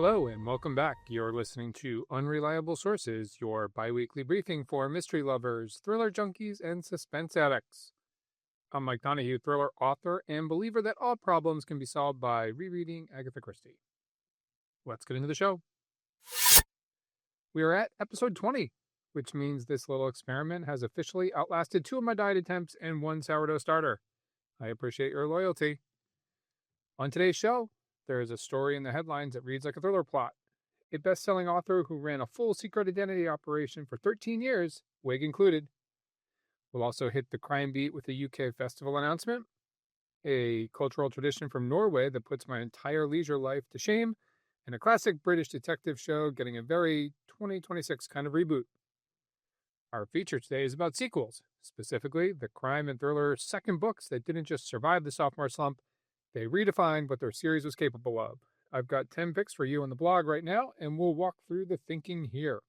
Hello and welcome back. You're listening to Unreliable Sources, your bi-weekly briefing for mystery lovers, thriller junkies, and suspense addicts. I'm Mike Donohue, thriller author and believer that all problems can be solved by rereading Agatha Christie. Let's get into the show. We are at episode 20, which means this little experiment has officially outlasted 2 of my diet attempts and 1 sourdough starter. I appreciate your loyalty. On today's show, there is a story in the headlines that reads like a thriller plot. A best-selling author who ran a full secret identity operation for 13 years, wig included. We'll also hit the crime beat with a UK festival announcement, a cultural tradition from Norway that puts my entire leisure life to shame, and a classic British detective show getting a very 2026 kind of reboot. Our feature today is about sequels, specifically the crime and thriller second books that didn't just survive the sophomore slump, they redefined what their series was capable of. I've got 10 picks for you on the blog right now, and we'll walk through the thinking here.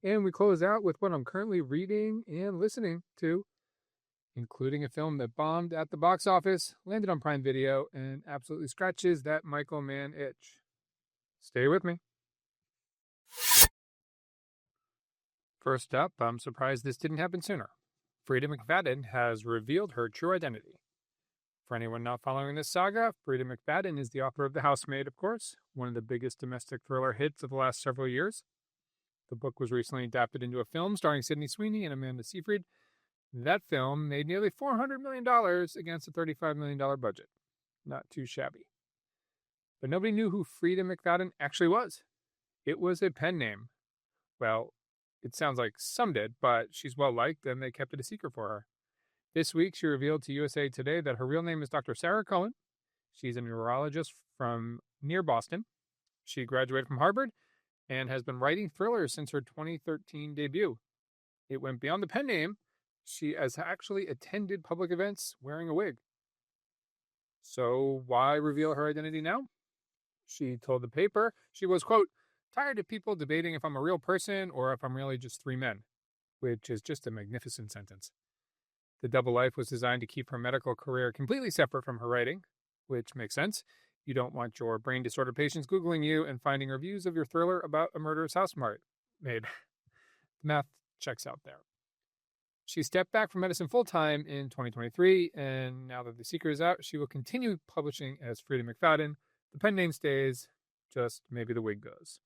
And we close out with what I'm currently reading and listening to, including a film that bombed at the box office, landed on Prime Video, and absolutely scratches that Michael Mann itch. Stay with me. First up, I'm surprised this didn't happen sooner. Frida McFadden has revealed her true identity. For anyone not following this saga, Frida McFadden is the author of The Housemaid, of course, one of the biggest domestic thriller hits of the last several years. The book was recently adapted into a film starring Sydney Sweeney and Amanda Seyfried. That film made nearly $400 million against a $35 million budget. Not too shabby. But nobody knew who Frida McFadden actually was. It was a pen name. Well, it sounds like some did, but she's well-liked and they kept it a secret for her. This week, she revealed to USA Today that her real name is Dr. Sarah Cohen. She's a neurologist from near Boston. She graduated from Harvard and has been writing thrillers since her 2013 debut. It went beyond the pen name. She has actually attended public events wearing a wig. So why reveal her identity now? She told the paper she was, quote, tired of people debating if I'm a real person or if I'm really just 3 men, which is just a magnificent sentence. The double life was designed to keep her medical career completely separate from her writing, which makes sense. You don't want your brain disorder patients Googling you and finding reviews of your thriller about a murderous housemaid. The math checks out there. She stepped back from medicine full-time in 2023, and now that The Secret is out, she will continue publishing as Frida McFadden. The pen name stays, just maybe the wig goes.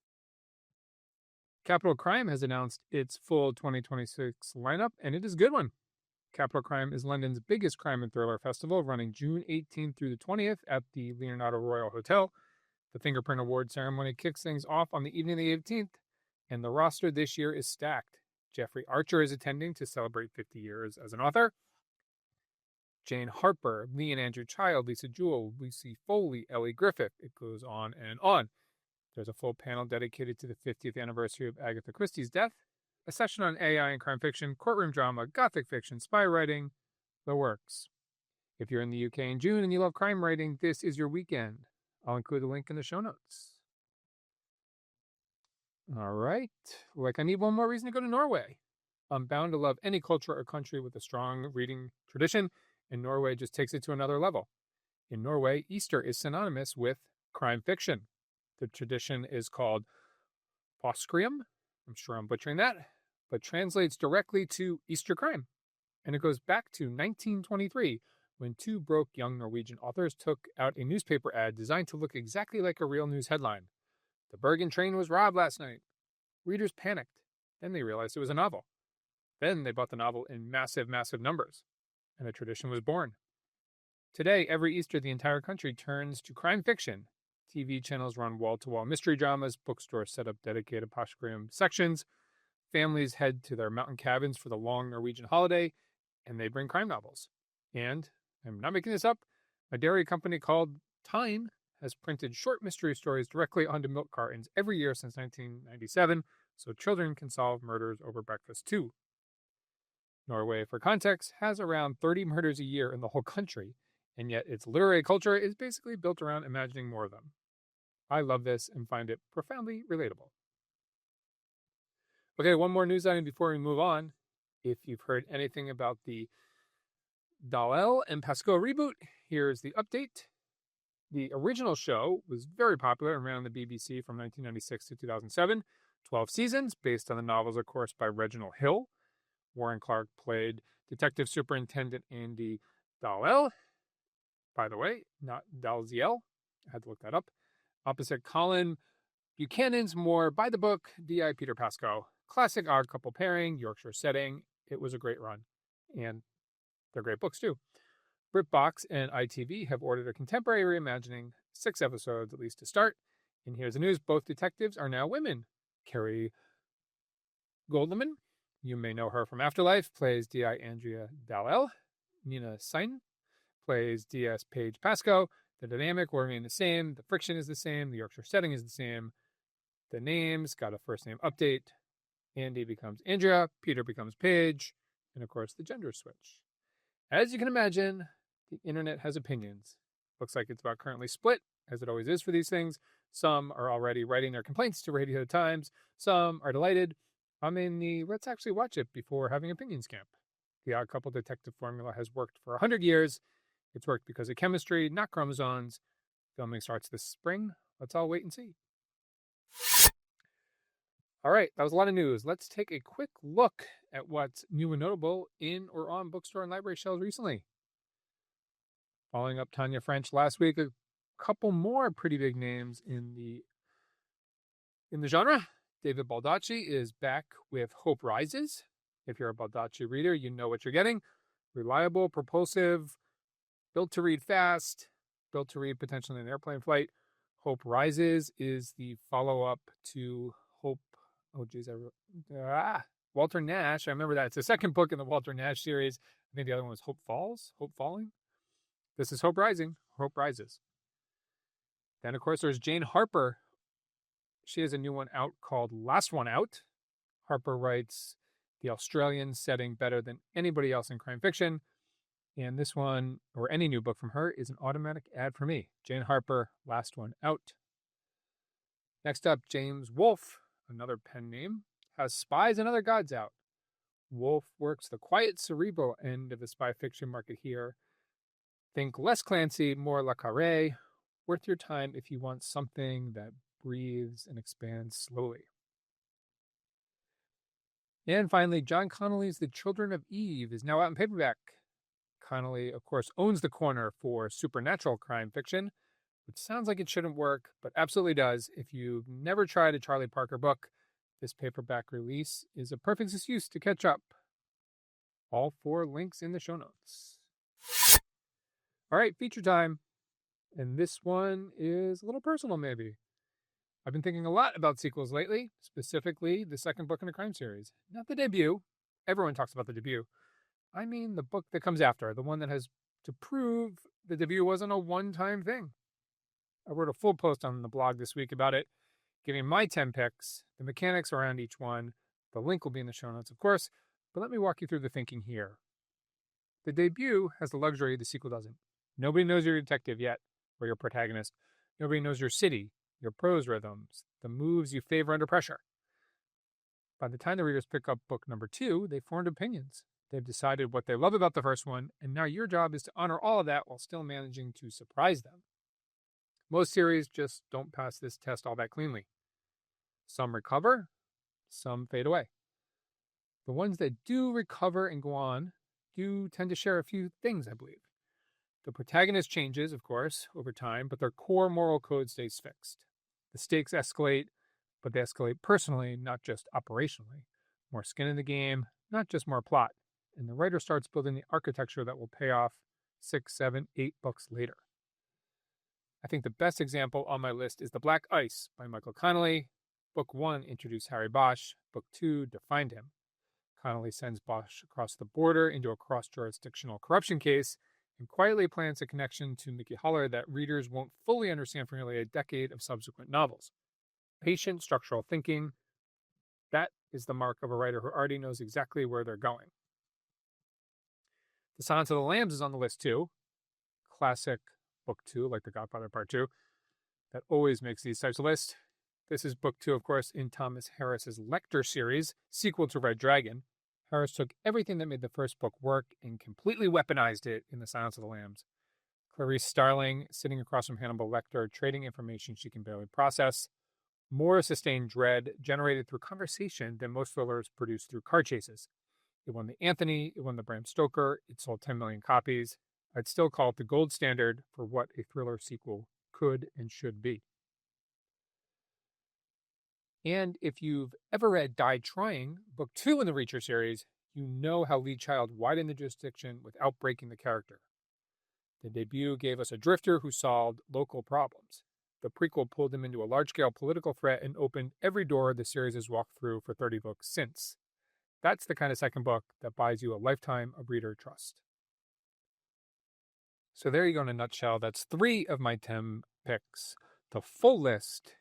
Capital Crime has announced its full 2026 lineup, and it is a good one. Capital Crime is London's biggest crime and thriller festival, running June 18th through the 20th at the Leonardo Royal Hotel. The Fingerprint Award ceremony kicks things off on the evening of the 18th, and the roster this year is stacked. Jeffrey Archer is attending to celebrate 50 years as an author. Jane Harper, Lee and Andrew Child, Lisa Jewell, Lucy Foley, Ellie Griffith. It goes on and on. There's a full panel dedicated to the 50th anniversary of Agatha Christie's death, a session on AI and crime fiction, courtroom drama, gothic fiction, spy writing, the works. If you're in the UK in June and you love crime writing, this is your weekend. I'll include a link in the show notes. All right. I need one more reason to go to Norway. I'm bound to love any culture or country with a strong reading tradition, and Norway just takes it to another level. In Norway, Easter is synonymous with crime fiction. The tradition is called påskrim. I'm sure I'm butchering that, but translates directly to Easter crime. And it goes back to 1923, when 2 broke young Norwegian authors took out a newspaper ad designed to look exactly like a real news headline. The Bergen train was robbed last night. Readers panicked. Then they realized it was a novel. Then they bought the novel in massive, massive numbers, and a tradition was born. Today, every Easter, the entire country turns to crime fiction. TV channels run wall-to-wall mystery dramas, bookstores set up dedicated påskrim sections, families head to their mountain cabins for the long Norwegian holiday, and they bring crime novels. And, I'm not making this up, a dairy company called Time has printed short mystery stories directly onto milk cartons every year since 1997, so children can solve murders over breakfast too. Norway, for context, has around 30 murders a year in the whole country, and yet its literary culture is basically built around imagining more of them. I love this and find it profoundly relatable. Okay, one more news item before we move on. If you've heard anything about the Dalel and Pascal reboot, here's the update. The original show was very popular and ran on the BBC from 1996 to 2007, 12 seasons, based on the novels, of course, by Reginald Hill. Warren Clark played Detective Superintendent Andy Dalzell. By the way, not Dalziel. I had to look that up. Opposite Colin Buchanan's more by-the-book D.I. Peter Pascoe. Classic odd couple pairing, Yorkshire setting. It was a great run. And they're great books, too. BritBox and ITV have ordered a contemporary reimagining, 6 episodes at least to start. And here's the news. Both detectives are now women. Kerry Goldman, you may know her from Afterlife, plays D.I. Andrea Dalzell. Nina Sein plays D.S. Paige Pascoe. The dynamic will remain the same. The friction is the same. The Yorkshire setting is the same. The names got a first name update. Andy becomes Andrea. Peter becomes Paige. And, of course, the gender switch. As you can imagine, the internet has opinions. Looks like it's about currently split, as it always is for these things. Some are already writing their complaints to Radio Times. Some are delighted. I'm in the let's actually watch it before having opinions camp. The Odd Couple detective formula has worked for 100 years. It's worked because of chemistry, not chromosomes. Filming starts this spring. Let's all wait and see. All right, that was a lot of news. Let's take a quick look at what's new and notable in or on bookstore and library shelves recently. Following up Tanya French last week, a couple more pretty big names in the genre. David Baldacci is back with Hope Rises. If you're a Baldacci reader, you know what you're getting. Reliable, propulsive, built to read fast, built to read potentially in an airplane flight. Hope Rises is the follow-up to Hope. Walter Nash. I remember that. It's the second book in the Walter Nash series. I think the other one was Hope Falls, Hope Falling. This is Hope Rising, Hope Rises. Then, of course, there's Jane Harper. She has a new one out called Last One Out. Harper writes the Australian setting better than anybody else in crime fiction. And this one, or any new book from her, is an automatic ad for me. Jane Harper, Last One Out. Next up, James Wolfe, another pen name, has Spies and Other Gods out. Wolfe works the quiet, cerebral end of the spy fiction market here. Think less Clancy, more Le Carré. Worth your time if you want something that breathes and expands slowly. And finally, John Connolly's The Children of Eve is now out in paperback. Connolly, of course, owns the corner for supernatural crime fiction, which sounds like it shouldn't work, but absolutely does. If you've never tried a Charlie Parker book, this paperback release is a perfect excuse to catch up. All 4 links in the show notes. All right, feature time. And this one is a little personal, maybe. I've been thinking a lot about sequels lately, specifically the second book in a crime series. Not the debut. Everyone talks about the debut. I mean the book that comes after, the one that has to prove the debut wasn't a one-time thing. I wrote a full post on the blog this week about it, giving my 10 picks, the mechanics around each one. The link will be in the show notes, of course, but let me walk you through the thinking here. The debut has the luxury the sequel doesn't. Nobody knows you're a detective yet, or your protagonist. Nobody knows your city, your prose rhythms, the moves you favor under pressure. By the time the readers pick up book number 2, they've formed opinions. They've decided what they love about the first one, and now your job is to honor all of that while still managing to surprise them. Most series just don't pass this test all that cleanly. Some recover, some fade away. The ones that do recover and go on do tend to share a few things, I believe. The protagonist changes, of course, over time, but their core moral code stays fixed. The stakes escalate, but they escalate personally, not just operationally. More skin in the game, not just more plot. And the writer starts building the architecture that will pay off 6, 7, 8 books later. I think the best example on my list is The Black Ice by Michael Connolly. Book 1 introduced Harry Bosch. Book 2 defined him. Connolly sends Bosch across the border into a cross-jurisdictional corruption case and quietly plants a connection to Mickey Haller that readers won't fully understand for nearly a decade of subsequent novels. Patient structural thinking, that is the mark of a writer who already knows exactly where they're going. The Silence of the Lambs is on the list too. Classic book 2, like The Godfather Part 2, that always makes these types of lists. This is book 2, of course, in Thomas Harris's Lecter series, sequel to Red Dragon. Harris took everything that made the first book work and completely weaponized it in The Silence of the Lambs. Clarice Starling sitting across from Hannibal Lecter, trading information she can barely process. More sustained dread generated through conversation than most thrillers produced through car chases. It won the Anthony, it won the Bram Stoker, it sold 10 million copies. I'd still call it the gold standard for what a thriller sequel could and should be. And if you've ever read Die Trying, book 2 in the Reacher series, you know how Lee Child widened the jurisdiction without breaking the character. The debut gave us a drifter who solved local problems. The prequel pulled him into a large-scale political threat and opened every door the series has walked through for 30 books since. That's the kind of second book that buys you a lifetime of reader trust. So there you go in a nutshell. That's 3 of my 10 picks. The full list,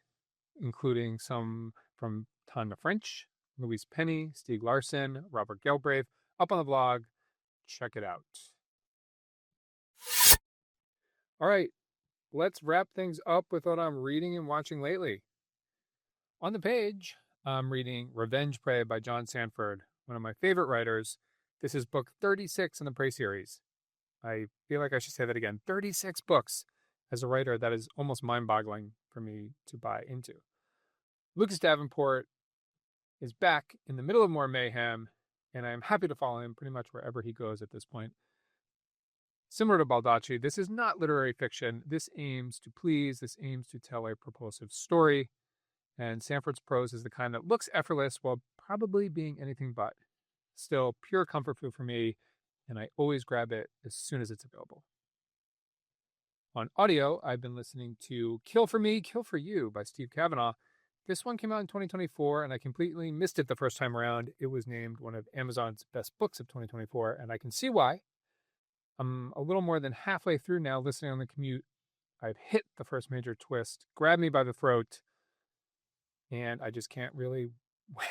including some from Tanya French, Louise Penny, Stieg Larsson, Robert Galbraith, up on the blog. Check it out. All right, let's wrap things up with what I'm reading and watching lately. On the page, I'm reading Revenge Prey by John Sanford, one of my favorite writers. This is book 36 in the Prey series. I feel like I should say that again. 36 books. As a writer, that is almost mind-boggling for me to buy into. Lucas Davenport is back in the middle of more mayhem, and I'm happy to follow him pretty much wherever he goes at this point. Similar to Baldacci, this is not literary fiction. This aims to please. This aims to tell a propulsive story. And Sanford's prose is the kind that looks effortless while probably being anything but. Still pure comfort food for me, and I always grab it as soon as it's available. On audio, I've been listening to Kill for Me, Kill for You by Steve Kavanaugh. This one came out in 2024, and I completely missed it the first time around. It was named one of Amazon's best books of 2024, and I can see why. I'm a little more than halfway through now listening on the commute. I've hit the first major twist, grabbed me by the throat, and I just can't really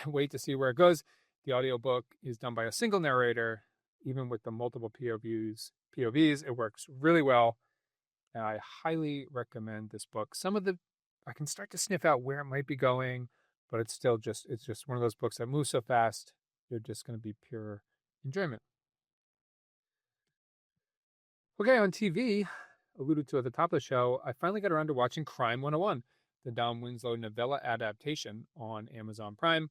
wait to see where it goes. The audiobook is done by a single narrator. Even with the multiple POVs, it works really well. And I highly recommend this book. I can start to sniff out where it might be going, but it's just one of those books that moves so fast, they're just going to be pure enjoyment. Okay, on TV, alluded to at the top of the show, I finally got around to watching Crime 101, the Don Winslow novella adaptation on Amazon Prime.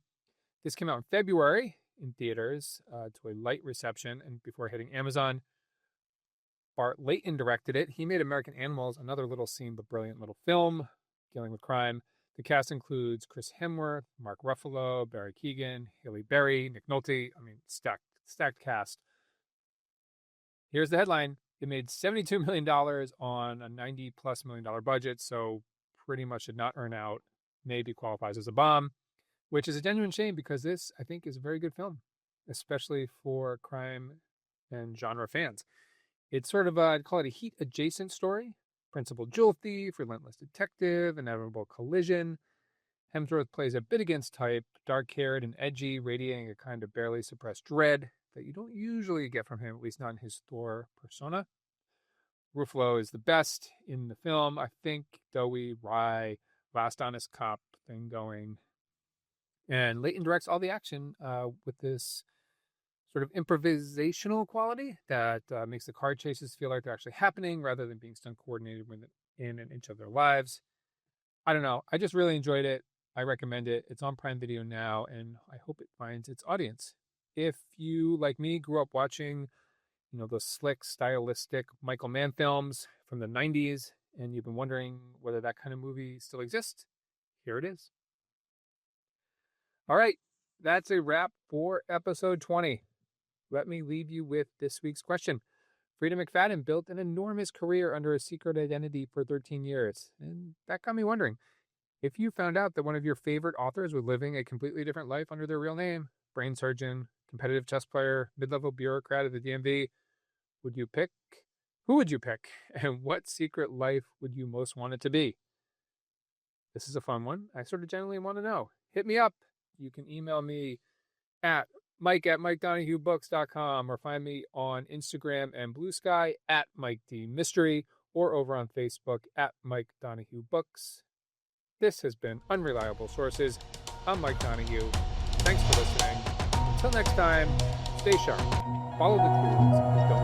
This came out in February in theaters to a light reception and before hitting Amazon. Bart Layton directed it. He made American Animals, another little scene but brilliant little film dealing with crime. The cast includes Chris Hemsworth, Mark Ruffalo, Barry Keoghan, Halle Berry, Nick Nolte. I mean, stacked cast. Here's the headline. It made $72 million on a $90+ million budget, so pretty much did not earn out. Maybe qualifies as a bomb, which is a genuine shame because this, I think, is a very good film, especially for crime and genre fans. It's sort of I'd call it a Heat-adjacent story. Principal jewel thief, relentless detective, inevitable collision. Hemsworth plays a bit against type, dark-haired and edgy, radiating a kind of barely suppressed dread that you don't usually get from him, at least not in his Thor persona. Ruffalo is the best in the film. I think doughy, wry, last honest cop thing going. And Layton directs all the action with this sort of improvisational quality that makes the car chases feel like they're actually happening rather than being stunt coordinated within an inch of their lives. I don't know. I just really enjoyed it. I recommend it. It's on Prime Video now, and I hope it finds its audience. If you, like me, grew up watching, those slick, stylistic Michael Mann films from the 90s, and you've been wondering whether that kind of movie still exists, here it is. All right, that's a wrap for episode 20. Let me leave you with this week's question. Frida McFadden built an enormous career under a secret identity for 13 years, and that got me wondering. If you found out that one of your favorite authors was living a completely different life under their real name, brain surgeon, competitive chess player, mid-level bureaucrat at the DMV, who would you pick? And what secret life would you most want it to be? This is a fun one. I sort of genuinely want to know. Hit me up. You can email me at mike@mikedonahuebooks.com or find me on Instagram and Blue Sky at MikeDMystery or over on Facebook at Mike Donohue Books. This has been Unreliable Sources. I'm Mike Donohue. Thanks for listening. Until next time, stay sharp, follow the clues, and don't